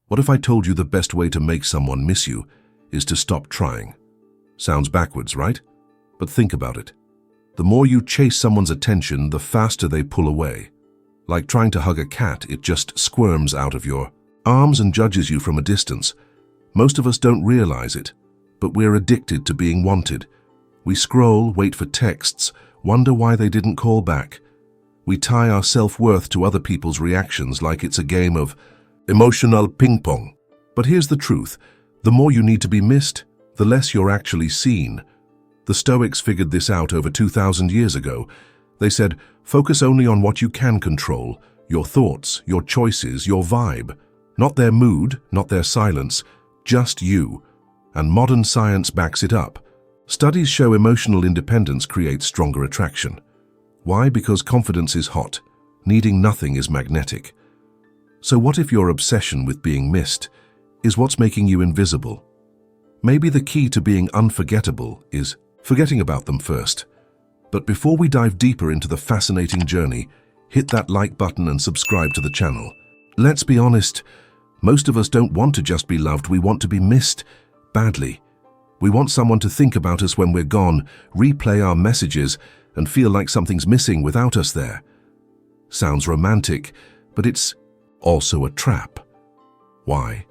What if I told you the best way to make someone miss you is to stop trying? Sounds backwards, right? But think about it. The more you chase someone's attention, the faster they pull away. Like trying to hug a cat, it just squirms out of your arms and judges you from a distance. Most of us don't realize it, but we're addicted to being wanted. We scroll, wait for texts, wonder why they didn't call back. We tie our self-worth to other people's reactions like it's a game of emotional ping-pong. But here's the truth. The more you need to be missed, the less you're actually seen. The Stoics figured this out over 2,000 years ago. They said, focus only on what you can control, your thoughts, your choices, your vibe. Not their mood, not their silence, just you. And modern science backs it up. Studies show emotional independence creates stronger attraction. Why? Because confidence is hot. Needing nothing is magnetic. So what if your obsession with being missed is what's making you invisible? Maybe the key to being unforgettable is forgetting about them first. But before we dive deeper into the fascinating journey, hit that like button and subscribe to the channel. Let's be honest, most of us don't want to just be loved, we want to be missed badly. We want someone to think about us when we're gone, replay our messages, and feel like something's missing without us there. Sounds romantic, but it's also a trap. Why?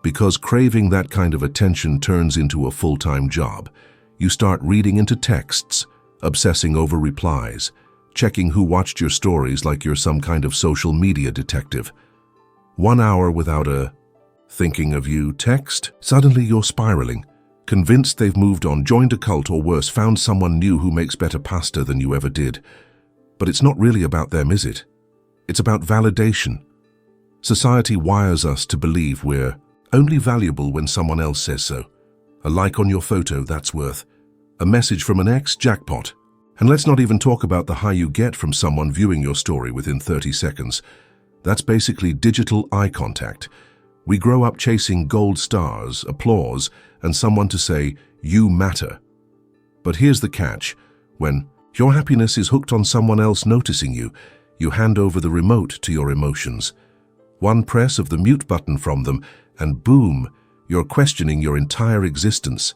Because craving that kind of attention turns into a full-time job. You start reading into texts, obsessing over replies, checking who watched your stories like you're some kind of social media detective. 1 hour without a thinking of you text, suddenly you're spiraling, convinced they've moved on, joined a cult, or worse, found someone new who makes better pasta than you ever did. But it's not really about them, is it? It's about validation. Society wires us to believe we're only valuable when someone else says so. A like on your photo, that's worth. A message from an ex, jackpot. And let's not even talk about the high you get from someone viewing your story within 30 seconds. That's basically digital eye contact. We grow up chasing gold stars, applause, and someone to say, you matter. But here's the catch. When your happiness is hooked on someone else noticing you, you hand over the remote to your emotions. One press of the mute button from them, and boom, you're questioning your entire existence.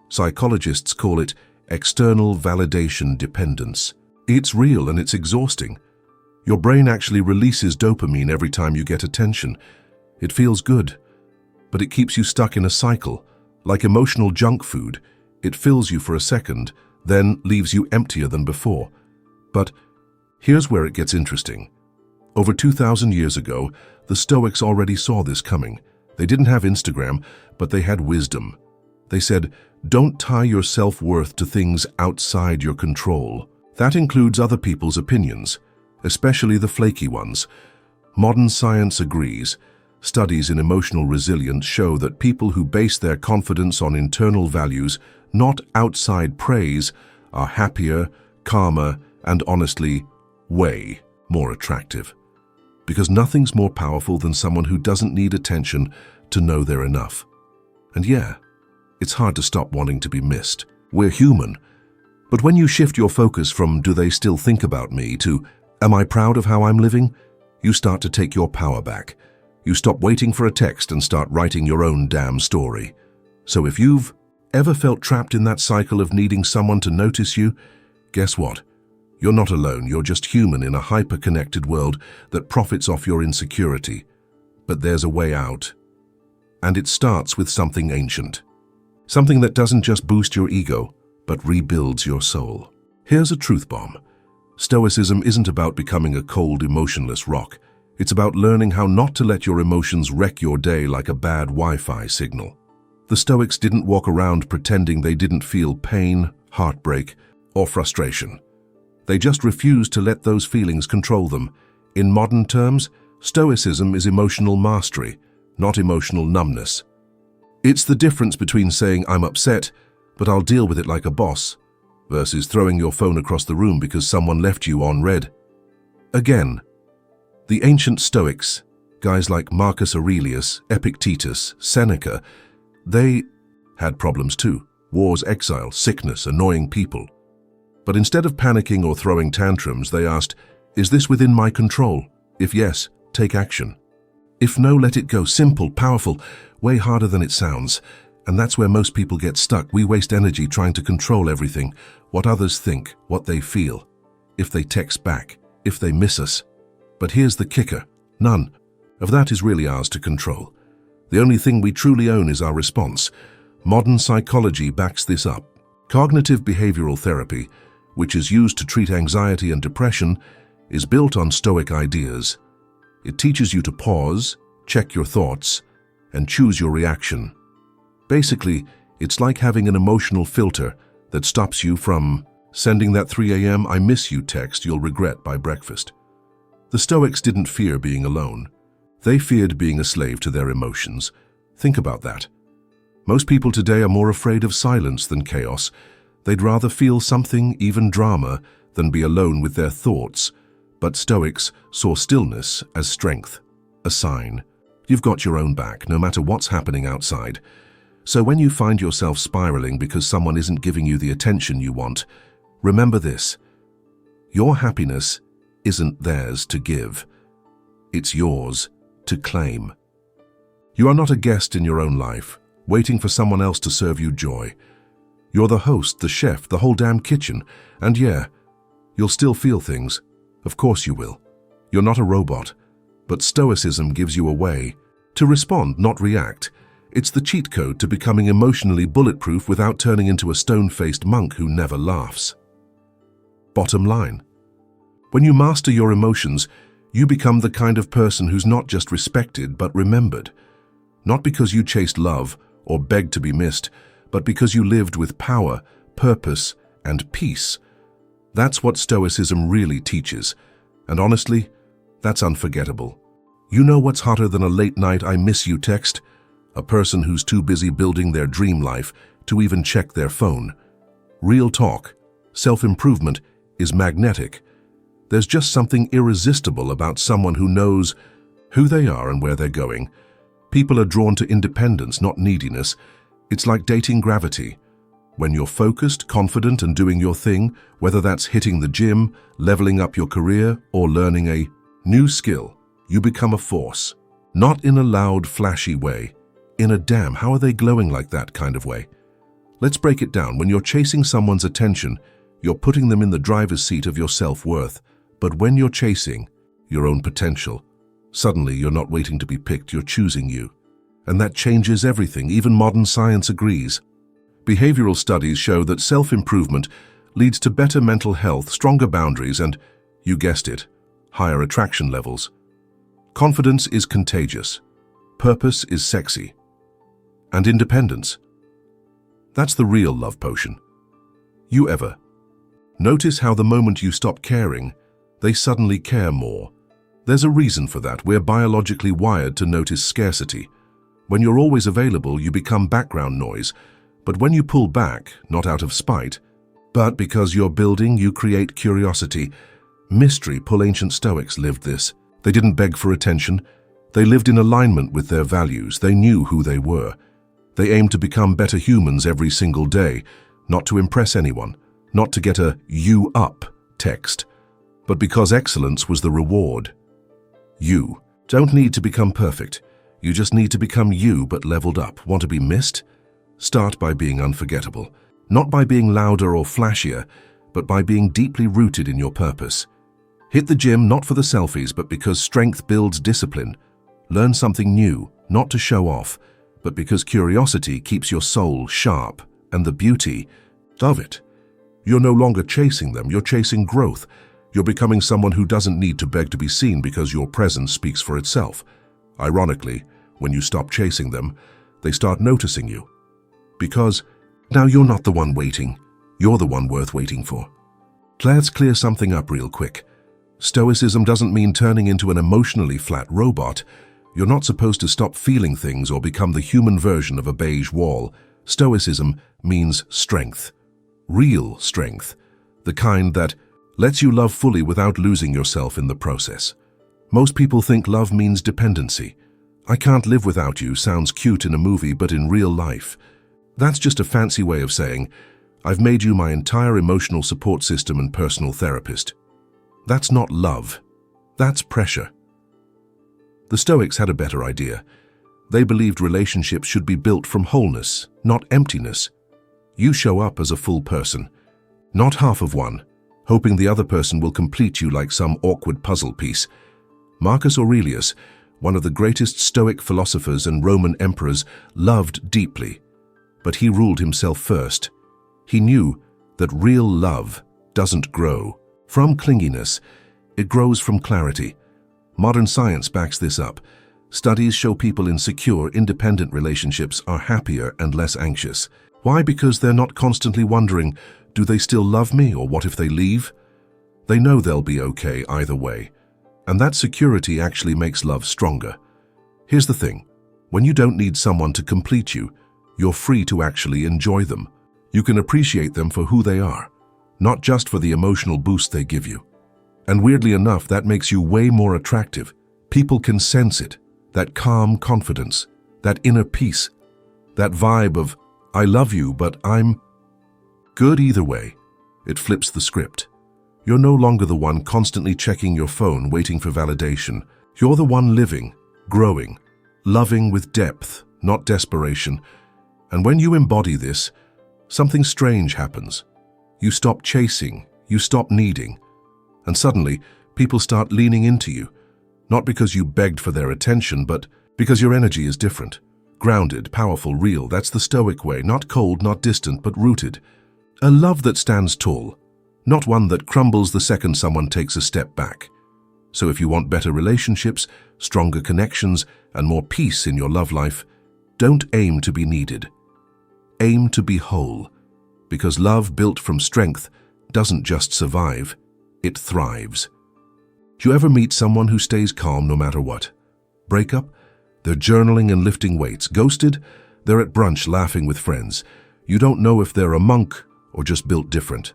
Psychologists call it external validation dependence. It's real and it's exhausting. Your brain actually releases dopamine every time you get attention. It feels good, but it keeps you stuck in a cycle. Like emotional junk food, it fills you for a second, then leaves you emptier than before. But here's where it gets interesting. Over 2,000 years ago, the Stoics already saw this coming. They didn't have Instagram, but they had wisdom. They said, don't tie your self-worth to things outside your control. That includes other people's opinions, especially the flaky ones. Modern science agrees. Studies in emotional resilience show that people who base their confidence on internal values, not outside praise, are happier, calmer, and honestly, way more attractive. Because nothing's more powerful than someone who doesn't need attention to know they're enough. And yeah, it's hard to stop wanting to be missed. We're human. But when you shift your focus from do they still think about me to am I proud of how I'm living, you start to take your power back. You stop waiting for a text and start writing your own damn story. So if you've ever felt trapped in that cycle of needing someone to notice you, guess what? You're not alone. You're just human in a hyper-connected world that profits off your insecurity. But there's a way out. And it starts with something ancient. Something that doesn't just boost your ego, but rebuilds your soul. Here's a truth bomb. Stoicism isn't about becoming a cold, emotionless rock. It's about learning how not to let your emotions wreck your day like a bad Wi-Fi signal. The Stoics didn't walk around pretending they didn't feel pain, heartbreak, or frustration. They just refused to let those feelings control them. In modern terms, Stoicism is emotional mastery, not emotional numbness. It's the difference between saying, I'm upset, but I'll deal with it like a boss, versus throwing your phone across the room because someone left you on red. Again, the ancient Stoics, guys like Marcus Aurelius, Epictetus, Seneca, they had problems too. Wars, exile, sickness, annoying people. But instead of panicking or throwing tantrums, they asked, is this within my control? If yes, take action. If no, let it go. Simple, powerful, way harder than it sounds. And that's where most people get stuck. We waste energy trying to control everything. What others think, what they feel, if they text back, if they miss us. But here's the kicker. None of that is really ours to control. The only thing we truly own is our response. Modern psychology backs this up. Cognitive behavioral therapy, which is used to treat anxiety and depression, is built on Stoic ideas. It teaches you to pause, check your thoughts, and choose your reaction. Basically, it's like having an emotional filter that stops you from sending that 3 a.m. "I miss you" text you'll regret by breakfast. The Stoics didn't fear being alone. They feared being a slave to their emotions. Think about that. Most people today are more afraid of silence than chaos. They'd rather feel something, even drama, than be alone with their thoughts. But Stoics saw stillness as strength, a sign. You've got your own back, no matter what's happening outside. So when you find yourself spiraling because someone isn't giving you the attention you want, remember this. Your happiness isn't theirs to give. It's yours to claim. You are not a guest in your own life, waiting for someone else to serve you joy. You're the host, the chef, the whole damn kitchen. And yeah, you'll still feel things. Of course you will. You're not a robot. But Stoicism gives you a way to respond, not react. It's the cheat code to becoming emotionally bulletproof without turning into a stone-faced monk who never laughs. Bottom line. When you master your emotions, you become the kind of person who's not just respected but remembered. Not because you chased love or begged to be missed, but because you lived with power, purpose, and peace. That's what Stoicism really teaches. And honestly, that's unforgettable. You know what's hotter than a late-night "I miss you" text? A person who's too busy building their dream life to even check their phone. Real talk, self-improvement is magnetic. There's just something irresistible about someone who knows who they are and where they're going. People are drawn to independence, not neediness. It's like dating gravity. When you're focused, confident, and doing your thing, whether that's hitting the gym, leveling up your career, or learning a new skill, you become a force. Not in a loud, flashy way. In a "damn, how are they glowing like that" kind of way. Let's break it down. When you're chasing someone's attention, you're putting them in the driver's seat of your self-worth. But when you're chasing your own potential, suddenly you're not waiting to be picked, you're choosing you. And that changes everything. Even modern science agrees. Behavioral studies show that self-improvement leads to better mental health, stronger boundaries, and, you guessed it, higher attraction levels. Confidence is contagious. Purpose is sexy. And independence. That's the real love potion. You ever notice how the moment you stop caring, they suddenly care more? There's a reason for that. We're biologically wired to notice scarcity. When you're always available, you become background noise. But when you pull back, not out of spite, but because you're building, you create curiosity. Mystery. Ancient Stoics lived this. They didn't beg for attention. They lived in alignment with their values. They knew who they were. They aimed to become better humans every single day, not to impress anyone, not to get a "you up" text, but because excellence was the reward. You don't need to become perfect. You just need to become you, but leveled up. Want to be missed? Start by being unforgettable. Not by being louder or flashier, but by being deeply rooted in your purpose. Hit the gym not for the selfies, but because strength builds discipline. Learn something new, not to show off, but because curiosity keeps your soul sharp, and the beauty of it. You're no longer chasing them, you're chasing growth. You're becoming someone who doesn't need to beg to be seen because your presence speaks for itself. Ironically, when you stop chasing them, they start noticing you. Because now you're not the one waiting, you're the one worth waiting for. Let's clear something up real quick. Stoicism doesn't mean turning into an emotionally flat robot. You're not supposed to stop feeling things or become the human version of a beige wall. Stoicism means strength. Real strength. The kind that lets you love fully without losing yourself in the process. Most people think love means dependency. "I can't live without you" sounds cute in a movie, but in real life, that's just a fancy way of saying, "I've made you my entire emotional support system and personal therapist." That's not love. That's pressure. The Stoics had a better idea. They believed relationships should be built from wholeness, not emptiness. You show up as a full person, not half of one, hoping the other person will complete you like some awkward puzzle piece. Marcus Aurelius, one of the greatest Stoic philosophers and Roman emperors, loved deeply, but he ruled himself first. He knew that real love doesn't grow from clinginess, it grows from clarity. Modern science backs this up. Studies show people in secure, independent relationships are happier and less anxious. Why? Because they're not constantly wondering, do they still love me, or what if they leave? They know they'll be okay either way. And that security actually makes love stronger. Here's the thing. When you don't need someone to complete you, you're free to actually enjoy them. You can appreciate them for who they are, not just for the emotional boost they give you. And weirdly enough, that makes you way more attractive. People can sense it, that calm confidence, that inner peace, that vibe of, I love you, but I'm good either way. It flips the script. You're no longer the one constantly checking your phone, waiting for validation. You're the one living, growing, loving with depth, not desperation. And when you embody this, something strange happens. You stop chasing, you stop needing, and suddenly people start leaning into you, not because you begged for their attention, but because your energy is different. Grounded, powerful, real. That's the Stoic way, not cold, not distant, but rooted. A love that stands tall, not one that crumbles the second someone takes a step back. So if you want better relationships, stronger connections, and more peace in your love life, don't aim to be needed. Aim to be whole, because love built from strength doesn't just survive, it thrives. Do you ever meet someone who stays calm no matter what? Breakup? They're journaling and lifting weights. Ghosted? They're at brunch laughing with friends. You don't know if they're a monk or just built different.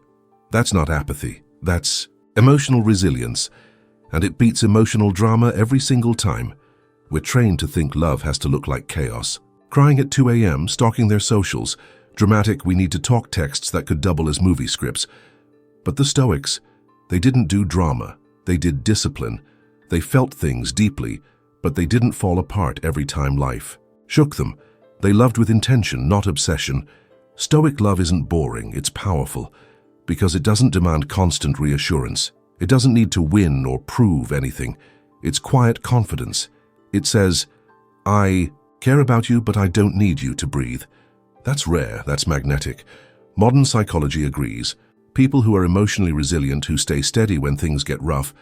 That's not apathy. That's emotional resilience. And it beats emotional drama every single time. We're trained to think love has to look like chaos. Crying at 2 a.m., stalking their socials, dramatic we need to talk texts that could double as movie scripts. But the Stoics, they didn't do drama. They did discipline. They felt things deeply, but they didn't fall apart every time life shook them. They loved with intention, not obsession. Stoic love isn't boring, it's powerful, because it doesn't demand constant reassurance. It doesn't need to win or prove anything. It's quiet confidence. It says, I care about you, but I don't need you to breathe. That's rare, that's magnetic. Modern psychology agrees. People who are emotionally resilient, who stay steady when things get rough,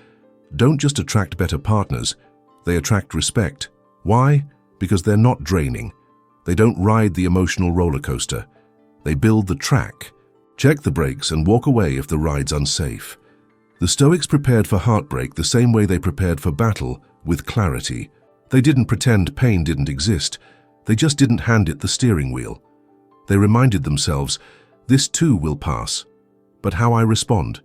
don't just attract better partners, they attract respect. Why? Because they're not draining. They don't ride the emotional roller coaster. They build the track, check the brakes, and walk away if the ride's unsafe. The Stoics prepared for heartbreak the same way they prepared for battle, with clarity. They didn't pretend pain didn't exist. They just didn't hand it the steering wheel. They reminded themselves, this too will pass. But how I respond,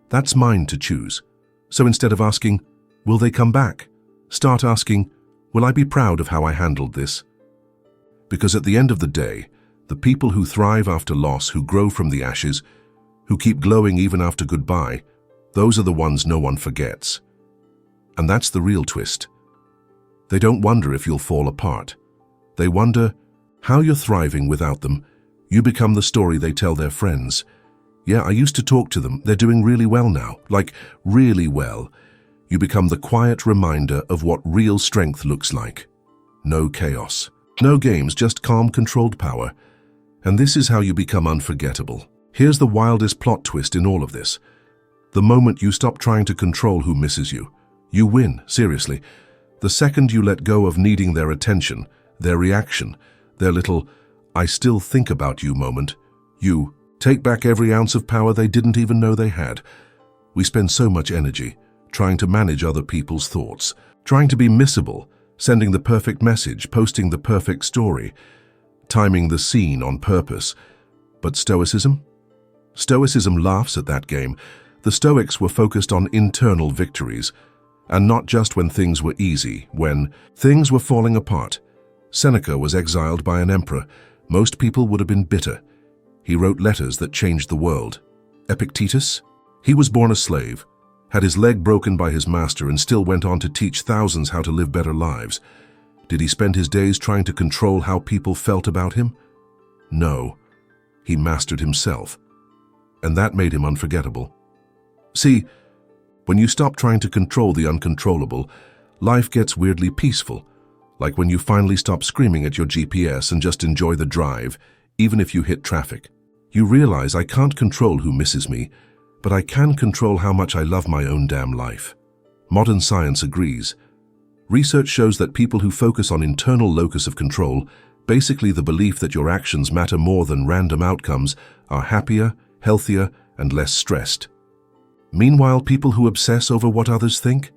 that's mine to choose. So instead of asking, will they come back? Start asking, will I be proud of how I handled this? Because at the end of the day, the people who thrive after loss, who grow from the ashes, who keep glowing even after goodbye, those are the ones no one forgets. And that's the real twist. They don't wonder if you'll fall apart. They wonder how you're thriving without them. You become the story they tell their friends. Yeah, I used to talk to them. They're doing really well now. Like, really well. You become the quiet reminder of what real strength looks like. No chaos. No games, just calm, controlled power. And this is how you become unforgettable. Here's the wildest plot twist in all of this. The moment you stop trying to control who misses you, you win, seriously. The second you let go of needing their attention, their reaction, their little, I still think about you moment, you take back every ounce of power they didn't even know they had. We spend so much energy trying to manage other people's thoughts, trying to be missable, sending the perfect message, posting the perfect story, timing the scene on purpose. But Stoicism? Stoicism laughs at that game. The Stoics were focused on internal victories, and not just when things were easy, when things were falling apart. Seneca was exiled by an emperor. Most people would have been bitter. He wrote letters that changed the world. Epictetus? He was born a slave, Had his leg broken by his master and still went on to teach thousands how to live better lives. Did he spend his days trying to control how people felt about him? No. He mastered himself. And that made him unforgettable. See, when you stop trying to control the uncontrollable, life gets weirdly peaceful, like when you finally stop screaming at your GPS and just enjoy the drive, even if you hit traffic. You realize I can't control who misses me, but I can control how much I love my own damn life. Modern science agrees. Research shows that people who focus on internal locus of control, basically the belief that your actions matter more than random outcomes, are happier, healthier, and less stressed. Meanwhile, people who obsess over what others think?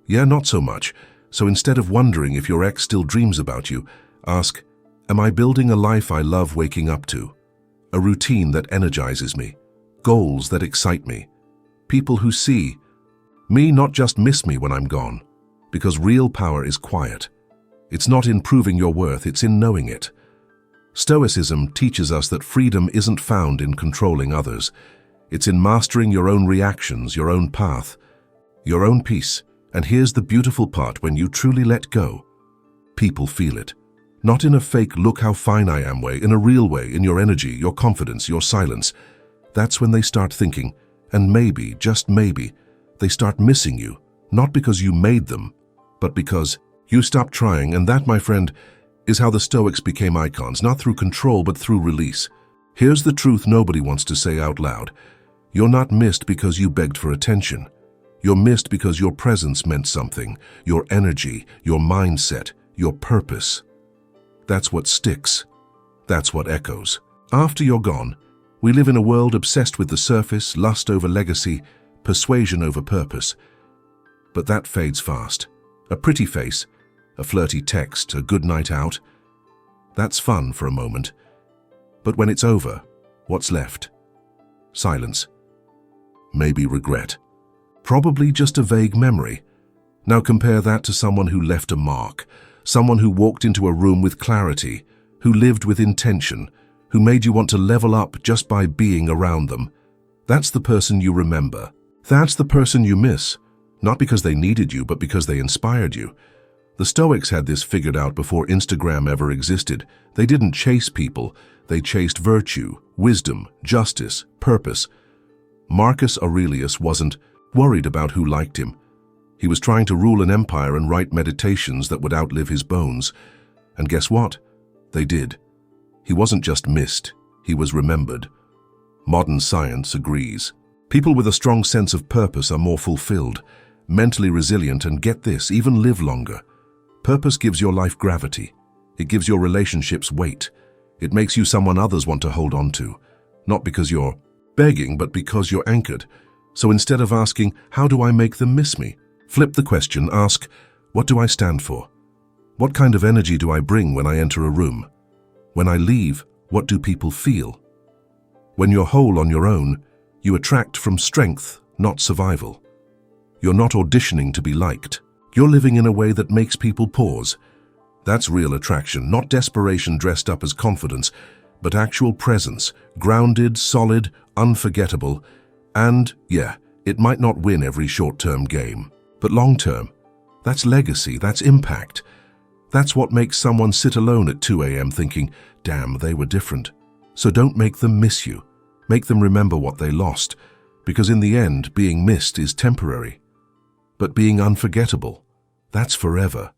Yeah, not so much. So instead of wondering if your ex still dreams about you, ask, am I building a life I love waking up to? A routine that energizes me? Goals that excite me? People who see me, not just miss me when I'm gone? Because real power is quiet. It's not in proving your worth, it's in knowing it. Stoicism teaches us that freedom isn't found in controlling others. It's in mastering your own reactions, your own path, your own peace. And here's the beautiful part: when you truly let go, people feel it. Not in a fake look how fine I am way, in a real way, in your energy, your confidence, your silence. That's when they start thinking, and maybe, just maybe, they start missing you, not because you made them, but because you stopped trying. And that, my friend, is how the Stoics became icons, not through control but through release. Here's the truth nobody wants to say out loud. You're not missed because you begged for attention. You're missed because your presence meant something, your energy, your mindset, your purpose. That's what sticks. That's what echoes. After you're gone, we live in a world obsessed with the surface, lust over legacy, persuasion over purpose. But that fades fast. A pretty face, a flirty text, a good night out. That's fun for a moment. But when it's over, what's left? Silence. Maybe regret. Probably just a vague memory. Now compare that to someone who left a mark, someone who walked into a room with clarity, who lived with intention, who made you want to level up just by being around them. That's the person you remember. That's the person you miss, not because they needed you, but because they inspired you. The Stoics had this figured out before Instagram ever existed. They didn't chase people, they chased virtue, wisdom, justice, purpose. Marcus Aurelius wasn't worried about who liked him. He was trying to rule an empire and write meditations that would outlive his bones. And guess what? They did. He wasn't just missed, he was remembered. Modern science agrees. People with a strong sense of purpose are more fulfilled, mentally resilient, and get this, even live longer. Purpose gives your life gravity. It gives your relationships weight. It makes you someone others want to hold on to. Not because you're begging, but because you're anchored. So instead of asking, how do I make them miss me? Flip the question, ask, what do I stand for? What kind of energy do I bring when I enter a room? When I leave, what do people feel? When you're whole on your own, you attract from strength, not survival. You're not auditioning to be liked. You're living in a way that makes people pause. That's real attraction, not desperation dressed up as confidence, but actual presence, grounded, solid, unforgettable. And, yeah, it might not win every short-term game, but long-term, that's legacy, that's impact. That's what makes someone sit alone at 2 a.m. thinking, damn, they were different. So don't make them miss you. Make them remember what they lost, because in the end, being missed is temporary. But being unforgettable, that's forever.